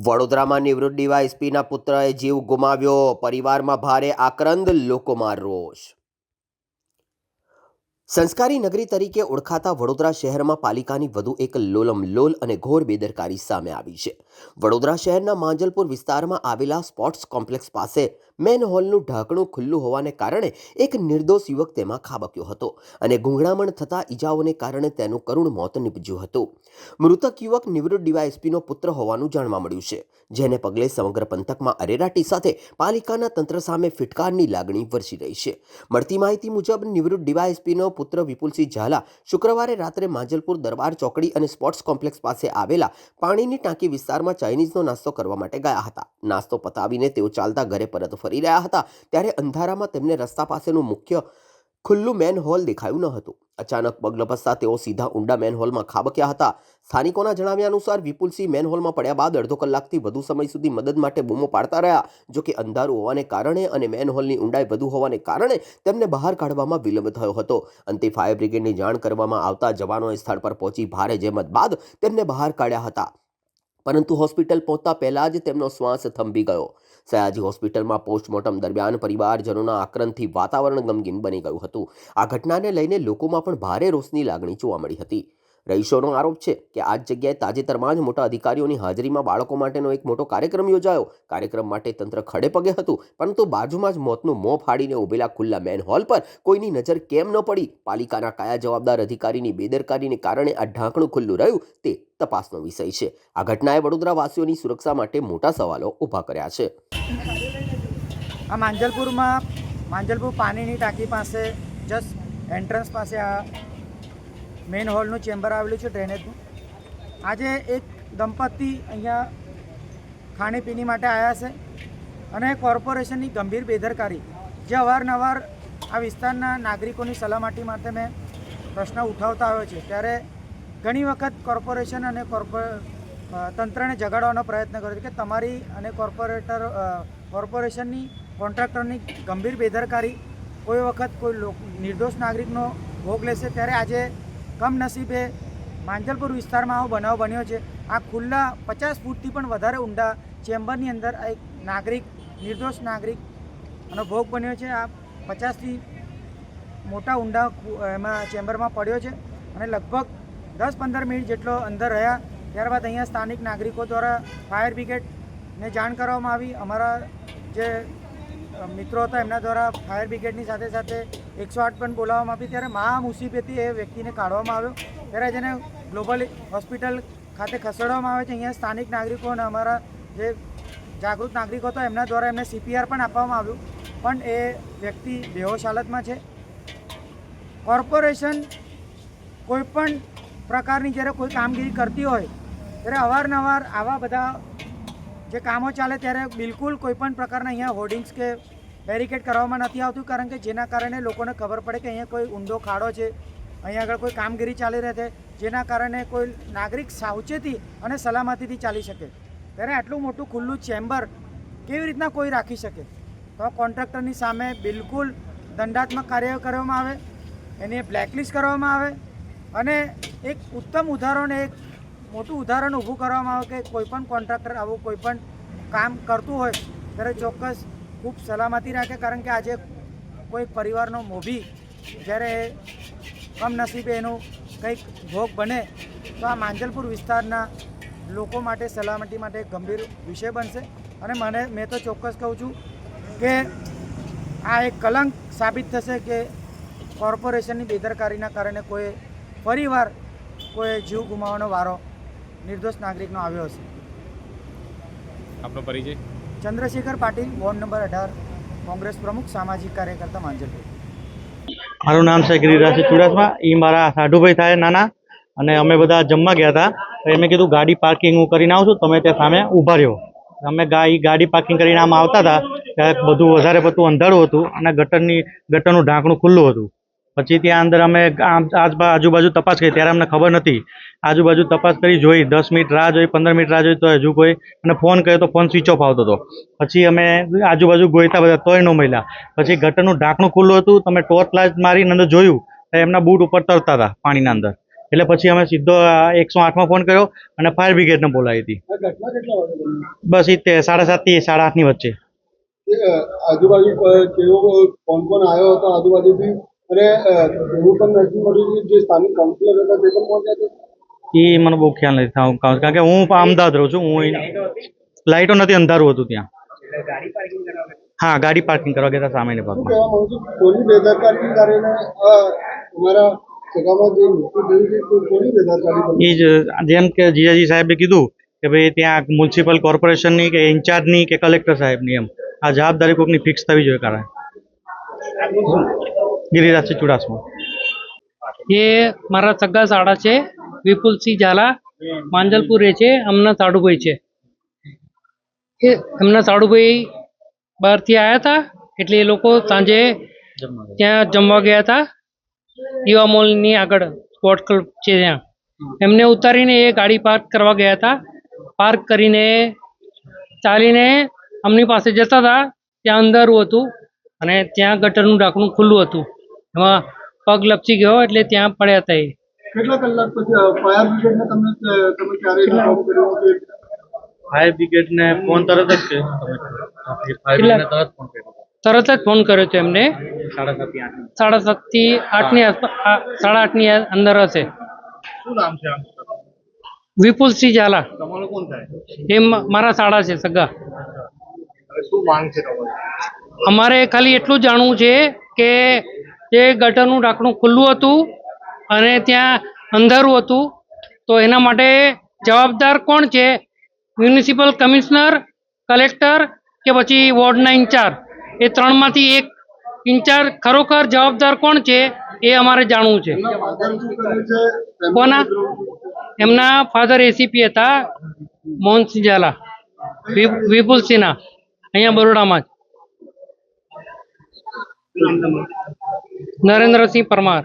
વડોદરામાં નિવૃત્ત ડીવાયએસપીના પુત્રએ જીવ ગુમાવ્યો. પરિવારમાં ભારે આક્રંદ, લોકોમાં રોષ. સંસ્કારી નગરી તરીકે ઓળખાતા વડોદરા શહેરમાં પાલિકાની વધુ એક લોલમલોલ અને ઘોર બેદરકારી સામે આવી છે. વડોદરા શહેરના માંજલપુર વિસ્તારમાં આવેલા સ્પોર્ટ્સ કોમ્પ્લેક્સ પાસે મેનહોલનું ઢાંકણું ખુલ્લું હોવાને કારણે એક નિર્દોષ યુવક તેમાં ખાબક્યો હતો અને ગૂંગળામણ થતા ઈજાઓને કારણે તેનું કરુણ મોત નીપજ્યું હતું. મૃતક યુવક નિવૃત્ત ડીવાયએસપીનો પુત્ર હોવાનું જાણવા મળ્યું છે, જેને પગલે સમગ્ર પંથકમાં અરેરાટી સાથે પાલિકાના તંત્ર સામે ફિટકારની લાગણી વરસી રહી છે. મળતી માહિતી મુજબ નિવૃત્ત ડીવાયએસપીનો પુત્ર વિપુલસિંહ ઝાલા શુક્રવારે રાત્રે માંજલપુર દરબાર ચોકડી અને સ્પોર્ટ્સ કોમ્પ્લેક્સ પાસે આવેલા પાણીની ટાંકી વિસ્તારમાં ચાઇનીઝનો નાસ્તો કરવા માટે ગયા હતા. નાસ્તો પતાવીને તેઓ ચાલતા ઘરે પરત ફરી રહ્યા હતા ત્યારે અંધારામાં તેમને રસ્તા પાસેનું મુખ્ય ખુલ્લું મેનહોલ દેખાયું ન હતું. અચાનક પગ લપસતા તેઓ સીધા ઊંડા મેનહોલમાં ખાબક્યા હતા. સ્થાનિકોના જણાવ્યા અનુસાર વિપુલસિંહ મેનહોલમાં પડ્યા બાદ અડધો કલાકથી વધુ સમય સુધી મદદ માટે બૂમો પાડતા રહ્યા. જોકે અંધારું હોવાને કારણે અને મેનહોલની ઊંડાઈ વધુ હોવાને કારણે તેમને બહાર કાઢવામાં વિલંબ થયો હતો. અંતે ફાયર બ્રિગેડની જાણ કરવામાં આવતા જવાનોએ સ્થળ પર પહોંચી ભારે જહેમત બાદ તેમને બહાર કાઢ્યા હતા, પરંતુ હોસ્પિટલ પહોંચતા પહેલા જ તેમનો શ્વાસ થંભી ગયો. સયાજી હોસ્પિટલમાં પોસ્ટમોર્ટમ દરમિયાન પરિવારજનોના આક્રંદથી વાતાવરણ ગમગીન બની ગયું હતું. આ ઘટનાને લઈને લોકોમાં પણ ભારે રોષની લાગણી જોવા મળી હતી. રહીશોનો આરોપ છે કે આ જ જગ્યાએ તાજેતરમાં જ મોટા અધિકારીઓની હાજરીમાં બાળકો માટેનો એક મોટો કાર્યક્રમ યોજાયો. કાર્યક્રમ માટે તંત્ર ખડે પગે હતું, પરંતુ બાજુમાં જ મોતનું મોં ફાડીને ઉભેલા ખુલ્લા મેનહોલ પર કોઈની નજર કેમ ન પડી? પાલિકાના કયા જવાબદાર અધિકારીની બેદરકારીને કારણે આ ઢાંકણું ખુલ્લું રહ્યું તે તપાસનો વિષય છે. આ ઘટનાએ વડોદરાવાસીઓની સુરક્ષા માટે મોટા સવાલો ઊભા કર્યા છે. આ માંજલપુર પાણીની ટાંકી પાસે જસ્ટ એન્ટ્રન્સ પાસે આ મેઇન હોલનું ચેમ્બર આવેલું છે ડ્રેનેજનું. આજે એક દંપતી અહીંયા ખાણીપીણી માટે આવ્યા છે અને કોર્પોરેશનની ગંભીર બેદરકારી, જે અવારનવાર આ વિસ્તારના નાગરિકોની સલામતી માટે મેં પ્રશ્ન ઉઠાવતા આવ્યો છે, ત્યારે ઘણી વખત કોર્પોરેશન અને તંત્રને જગાડવાનો પ્રયત્ન કર્યો છે કે તમારી અને કોર્પોરેશનની કોન્ટ્રાક્ટરની ગંભીર બેદરકારી કોઈ વખત કોઈ નિર્દોષ નાગરિકનો ભોગ લેશે. ત્યારે આજે કમનસીબે માંજલપુર વિસ્તારમાં આવો બનાવ બન્યો છે. આ ખુલ્લા 50 ફૂટથી પણ વધારે ઊંડા ચેમ્બરની અંદર આ એક નાગરિક, નિર્દોષ નાગરિકનો ભોગ બન્યો છે. આ 50થી મોટા ઊંડા એમાં ચેમ્બરમાં પડ્યો છે અને લગભગ 10-15 મિનિટ જેટલો અંદર રહ્યા. ત્યારબાદ અહીંયા સ્થાનિક નાગરિકો દ્વારા ફાયર બ્રિગેડને જાણ કરવામાં આવી. અમારા જે મિત્રો હતા એમના દ્વારા ફાયર બ્રિગેડની સાથે સાથે 108 પણ બોલાવવામાં આવી. ત્યારે મહા મુસીબતથી એ વ્યક્તિને કાઢવામાં આવ્યો. ત્યારે જેને ગ્લોબલ હોસ્પિટલ ખાતે ખસેડવામાં આવે છે. અહીંયા સ્થાનિક નાગરિકો અને અમારા જે જાગૃત નાગરિકો હતા એમના દ્વારા એમને CPR પણ આપવામાં આવ્યું, પણ એ વ્યક્તિ બેહોશ હાલતમાં છે. કોર્પોરેશન કોઈપણ પ્રકારની જ્યારે કોઈ કામગીરી કરતી હોય ત્યારે અવારનવાર આવા બધા જે કામો ચાલે ત્યારે બિલકુલ કોઈપણ પ્રકારના અહીંયા હોર્ડિંગ્સ કે બેરિકેડ કરવામાં નથી આવતું, કારણ કે જેના કારણે લોકોને ખબર પડે કે અહીંયા કોઈ ઊંડો ખાડો છે, અહીંયા આગળ કોઈ કામગીરી ચાલી રહી છે, જેના કારણે કોઈ નાગરિક સાવચેતી અને સલામતીથી ચાલી શકે. ત્યારે આટલું મોટું ખુલ્લું ચેમ્બર કેવી રીતના કોઈ રાખી શકે? તો કોન્ટ્રાક્ટરની સામે બિલકુલ દંડાત્મક કાર્ય કરવામાં આવે, એને બ્લેકલિસ્ટ કરવામાં આવે અને એક ઉત્તમ ઉદાહરણ, એક મોટું ઉદાહરણ ઊભું કરવામાં આવે કે કોઈપણ કોન્ટ્રાક્ટર આવું કોઈપણ કામ કરતું હોય ત્યારે ચોક્કસ ખૂબ સલામતી રાખે. કારણ કે આજે કોઈ પરિવારનો મોભી જ્યારે કમનસીબે એનું કંઈક ભોગ બને તો આ માંજલપુર વિસ્તારના લોકો માટે સલામતી માટે ગંભીર વિષય બનશે. અને મેં તો ચોક્કસ કહું છું કે આ એક કલંક સાબિત થશે કે કોર્પોરેશનની બેદરકારીના કારણે કોઈ ફરીવાર કોઈ જીવ ગુમાવવાનો વારો નિર્દોષ નાગરિકનો આવ્યો હશે. આપનો પરિચય? ચંદ્રશેખર પાટીલ, વોર્ડ નંબર 18, કોંગ્રેસ પ્રમુખ, સામાજિક કાર્યકર્તા, માંજલપુર. મારું નામ છે ગિરિરાજ ચુડાસમા. એ મારા સાઢુભાઈ થાય નાના, અને અમે બધા જમવા ગયા હતા. એમને કીધું ગાડી પાર્કિંગ હું કરીને આવું છું, તમે ત્યાં સામે ઊભા રહ્યો. અમે ગાડી પાર્કિંગ કરીને આમ આવતા હતા ત્યારે બધું વધારે પડતું અંધારું હતું અને ગટરનું ઢાંકણું ખુલ્લું હતું. પછી ત્યાં અંદર અમે આજુબાજુ તપાસ કરી ત્યારે અમને ખબર નથી. આજુબાજુ તપાસ કરી, જોઈ, 10 મિનિટ રાહ જોઈ, 15 મિનિટ રાહ જોઈ, તો હજુ કોઈ, અને ફોન કર્યો તો ફોન સ્વિચ ઓફ આવતો હતો. પછી અમે આજુબાજુ ગોઈતા બધા, તોય ન મળ્યા. પછી ગટરનું ઢાંકણું ખુલ્લું હતું. તમે ટોર્ચ લાઇટ મારીને અંદર જોયું તો એમના બૂટ ઉપર તરતા હતા પાણીના અંદર. એટલે પછી અમે સીધો 108માં ફોન કર્યો અને ફાયર બ્રિગેડને બોલાવી હતી. આ ઘટના કેટલા વાગે બની? બસ એ 7:30 થી 8:30ની વચ્ચે. આજુબાજુ કેવો કોણ આવ્યો હતો આજુબાજુથી અને એવું પણ નથી મળ્યું જે સ્થાનિક કાઉન્સિલર હતા તે પણ પહોંચ્યા હતા? એ મને બહુ ખ્યાલ નથી થાવ કારણ કે હું અમદાવાદ રહું છું. હું લાઇટો નથી, અંધારું હતું ત્યાં. હા, ગાડી પાર્કિંગ કરવા ગયા હતા સામેની શું ભાગમાં. કહેવા માંગુ છું, કોની બેદરકારીને કારણે તમારા સગામાં જે મૃત્યુ થયું છે તો કોની બેદરકારી બની? એ જ જેમ કે જીજાજી સાહેબે કીધું કે ભાઈ ત્યાં મ્યુનિસિપલ કોર્પોરેશનની કે ઇન્ચાર્જની કે કલેક્ટર સાહેબની એમ આ જવાબદારી કોઈકની ફિક્સ થવી જોઈએ. કારણ ગિરિરાજસિંહ ચુડાસમા. ये મારા સગા સાડા છે, વિપુલસિંહ ઝાલા, માંજલપુર રહે છે. એમના સાડુભાઈ છે. એ એમના સાડુભાઈ બહારથી આવ્યા હતા એટલે એ લોકો સાંજે ત્યાં જમવા ગયા હતા દીવા મોલની આગળ સ્પોર્ટ ક્લબ છે ત્યાં. એમને ઉતારીને એ ગાડી પાર્ક કરવા ગયા હતા. પાર્ક કરીને ચાલીને અમની પાસે જતા હતા ત્યાં અંધારું હતું અને ત્યાં ગટરનું ઢાંકણું ખુલ્લું હતું. એમાં પગ લપસી ગયો એટલે ત્યાં પડ્યા હતા. એ કેટલા કલાક પછી ફાયર બ્રિગેડને તમે ક્યારે ઇન્ફોર્મ કર્યું કે ફાયર બ્રિગેડને ફોન તરત જ કર્યો. તરત જ ફોન કર્યો હતો એમને. 7:30 થી 8ની આસપાસ, 8:30ની અંદર હશે. શું નામ છે આમ? વિપુલસિંહ ઝાલા. તમારો કોણ થાય? એ મારા સાડા છે સગા. હવે શું માંગ છે તમારી? અમારે ખાલી એટલું જાણવું છે કે જે ગટરનું ઢાંકણું ખુલ્લું હતું અને ત્યાં અંધારું હતું તો એના માટે જવાબદાર કોણ છે? મ્યુનિસિપલ કમિશનર, કલેક્ટર કે પછી વોર્ડના ઇન્ચાર્જ? એ ત્રણમાંથી એક ઇન્ચાર્જ ખરોખર જવાબદાર કોણ છે એ અમારે જાણવું છે. એમના ફાધર શું કરે છે? કોના? એમના ફાધર એસીપી હતા, મોહનસિંહ ઝાલા, વિપુલસિંહના, અહીંયા બરોડામાં જ. નરેન્દ્રસિંહ પરમાર.